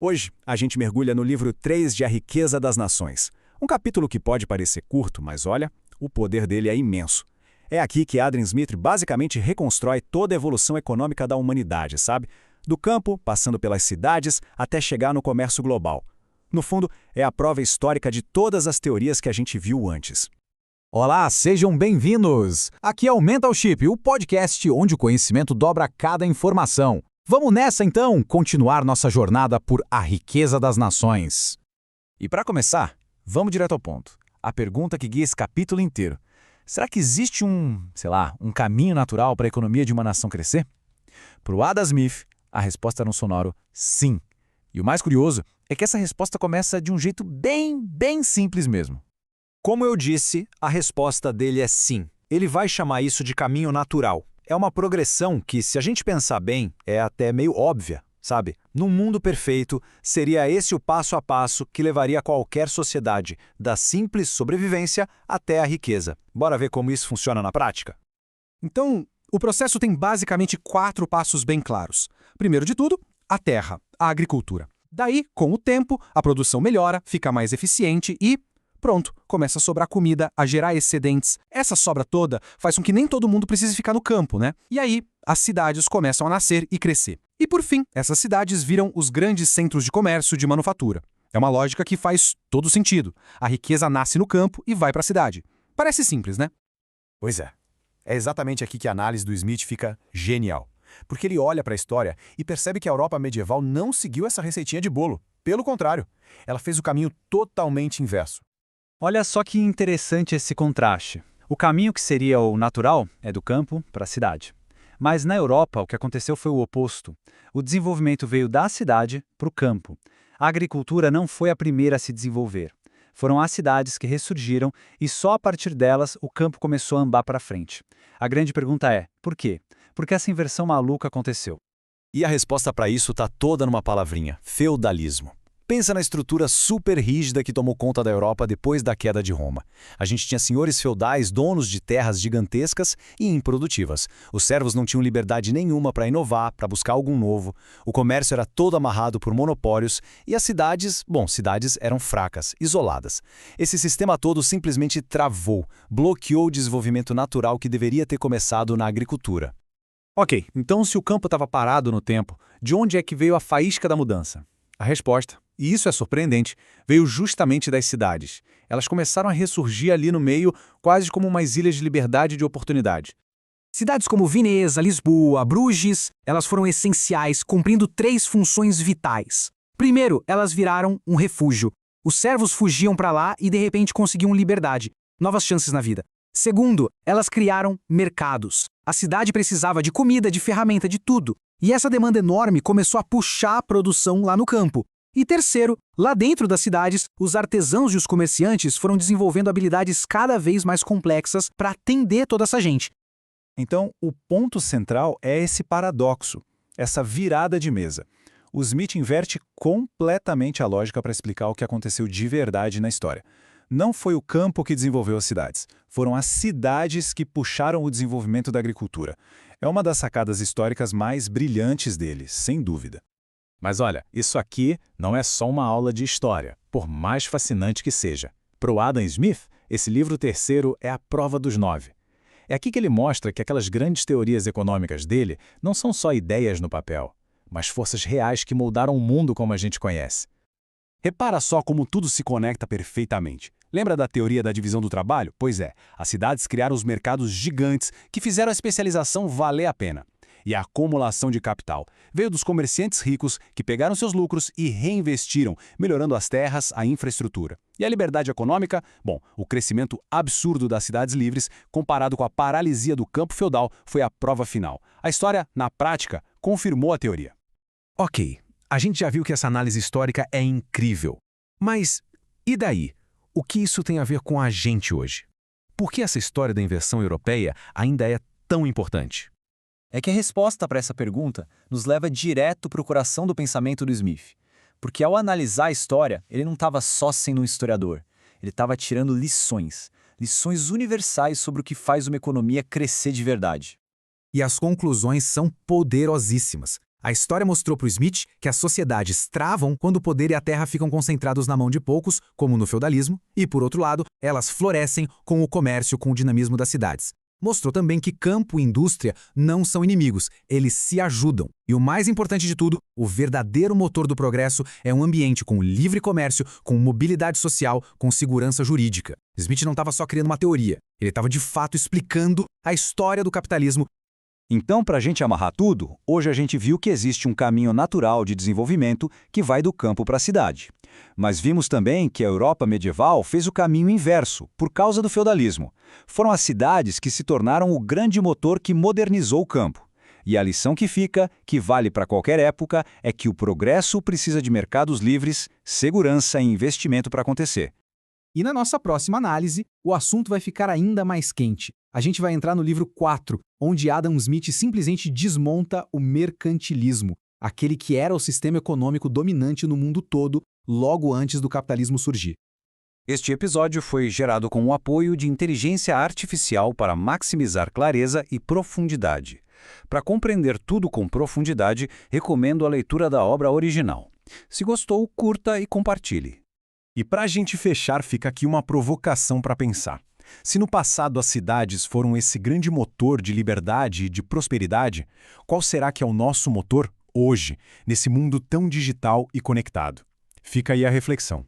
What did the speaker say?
Hoje, a gente mergulha no livro 3 de A Riqueza das Nações. Um capítulo que pode parecer curto, mas olha, o poder dele é imenso. É aqui que Adam Smith basicamente reconstrói toda a evolução econômica da humanidade, sabe? Do campo, passando pelas cidades, até chegar no comércio global. No fundo, é a prova histórica de todas as teorias que a gente viu antes. Olá, sejam bem-vindos! Aqui é o Mentalship, o podcast onde o conhecimento dobra cada informação. Vamos nessa, então, continuar nossa jornada por A Riqueza das Nações. E para começar, vamos direto ao ponto. A pergunta que guia esse capítulo inteiro. Será que existe um caminho natural para a economia de uma nação crescer? Para o Adam Smith, a resposta era um sonoro sim. E o mais curioso é que essa resposta começa de um jeito bem simples mesmo. Como eu disse, a resposta dele é sim. Ele vai chamar isso de caminho natural. É uma progressão que, se a gente pensar bem, é até meio óbvia, sabe? Num mundo perfeito, seria esse o passo a passo que levaria qualquer sociedade, da simples sobrevivência até a riqueza. Bora ver como isso funciona na prática? Então, o processo tem basicamente 4 passos bem claros. Primeiro de tudo, a terra, a agricultura. Daí, com o tempo, a produção melhora, fica mais eficiente e... pronto, começa a sobrar comida, a gerar excedentes. Essa sobra toda faz com que nem todo mundo precise ficar no campo, né? E aí, as cidades começam a nascer e crescer. E por fim, essas cidades viram os grandes centros de comércio e de manufatura. É uma lógica que faz todo sentido. A riqueza nasce no campo e vai para a cidade. Parece simples, né? Pois é. É exatamente aqui que a análise do Smith fica genial. Porque ele olha para a história e percebe que a Europa medieval não seguiu essa receitinha de bolo. Pelo contrário, ela fez o caminho totalmente inverso. Olha só que interessante esse contraste. O caminho que seria o natural é do campo para a cidade. Mas na Europa, o que aconteceu foi o oposto. O desenvolvimento veio da cidade para o campo. A agricultura não foi a primeira a se desenvolver. Foram as cidades que ressurgiram e só a partir delas o campo começou a ambar para frente. A grande pergunta é, por quê? Por que essa inversão maluca aconteceu? E a resposta para isso está toda numa palavrinha: feudalismo. Pensa na estrutura super rígida que tomou conta da Europa depois da queda de Roma. A gente tinha senhores feudais, donos de terras gigantescas e improdutivas. Os servos não tinham liberdade nenhuma para inovar, para buscar algo novo. O comércio era todo amarrado por monopólios e as cidades eram fracas, isoladas. Esse sistema todo simplesmente travou, bloqueou o desenvolvimento natural que deveria ter começado na agricultura. Ok, então se o campo estava parado no tempo, de onde é que veio a faísca da mudança? A resposta, e isso é surpreendente, veio justamente das cidades. Elas começaram a ressurgir ali no meio, quase como umas ilhas de liberdade e de oportunidade. Cidades como Veneza, Lisboa, Bruges, elas foram essenciais, cumprindo 3 funções vitais. Primeiro, elas viraram um refúgio. Os servos fugiam para lá e de repente conseguiam liberdade, novas chances na vida. Segundo, elas criaram mercados. A cidade precisava de comida, de ferramenta, de tudo. E essa demanda enorme começou a puxar a produção lá no campo. E terceiro, lá dentro das cidades, os artesãos e os comerciantes foram desenvolvendo habilidades cada vez mais complexas para atender toda essa gente. Então, o ponto central é esse paradoxo, essa virada de mesa. O Smith inverte completamente a lógica para explicar o que aconteceu de verdade na história. Não foi o campo que desenvolveu as cidades, foram as cidades que puxaram o desenvolvimento da agricultura. É uma das sacadas históricas mais brilhantes dele, sem dúvida. Mas olha, isso aqui não é só uma aula de história, por mais fascinante que seja. Para o Adam Smith, esse livro terceiro é a prova dos 9. É aqui que ele mostra que aquelas grandes teorias econômicas dele não são só ideias no papel, mas forças reais que moldaram o mundo como a gente conhece. Repara só como tudo se conecta perfeitamente. Lembra da teoria da divisão do trabalho? Pois é, as cidades criaram os mercados gigantes que fizeram a especialização valer a pena. E a acumulação de capital veio dos comerciantes ricos que pegaram seus lucros e reinvestiram, melhorando as terras, a infraestrutura. E a liberdade econômica? Bom, o crescimento absurdo das cidades livres, comparado com a paralisia do campo feudal, foi a prova final. A história, na prática, confirmou a teoria. Ok, a gente já viu que essa análise histórica é incrível. Mas e daí? O que isso tem a ver com a gente hoje? Por que essa história da inversão europeia ainda é tão importante? É que a resposta para essa pergunta nos leva direto para o coração do pensamento do Smith. Porque ao analisar a história, ele não estava só sendo um historiador. Ele estava tirando lições universais sobre o que faz uma economia crescer de verdade. E as conclusões são poderosíssimas. A história mostrou para o Smith que as sociedades travam quando o poder e a terra ficam concentrados na mão de poucos, como no feudalismo, e, por outro lado, elas florescem com o comércio, com o dinamismo das cidades. Mostrou também que campo e indústria não são inimigos, eles se ajudam. E o mais importante de tudo, o verdadeiro motor do progresso é um ambiente com livre comércio, com mobilidade social, com segurança jurídica. Smith não estava só criando uma teoria, ele estava de fato explicando a história do capitalismo. Então, para a gente amarrar tudo, hoje a gente viu que existe um caminho natural de desenvolvimento que vai do campo para a cidade. Mas vimos também que a Europa medieval fez o caminho inverso, por causa do feudalismo. Foram as cidades que se tornaram o grande motor que modernizou o campo. E a lição que fica, que vale para qualquer época, é que o progresso precisa de mercados livres, segurança e investimento para acontecer. E na nossa próxima análise, o assunto vai ficar ainda mais quente. A gente vai entrar no livro 4, onde Adam Smith simplesmente desmonta o mercantilismo, aquele que era o sistema econômico dominante no mundo todo logo antes do capitalismo surgir. Este episódio foi gerado com o apoio de inteligência artificial para maximizar clareza e profundidade. Para compreender tudo com profundidade, recomendo a leitura da obra original. Se gostou, curta e compartilhe. E para a gente fechar, fica aqui uma provocação para pensar. Se no passado as cidades foram esse grande motor de liberdade e de prosperidade, qual será que é o nosso motor hoje, nesse mundo tão digital e conectado? Fica aí a reflexão.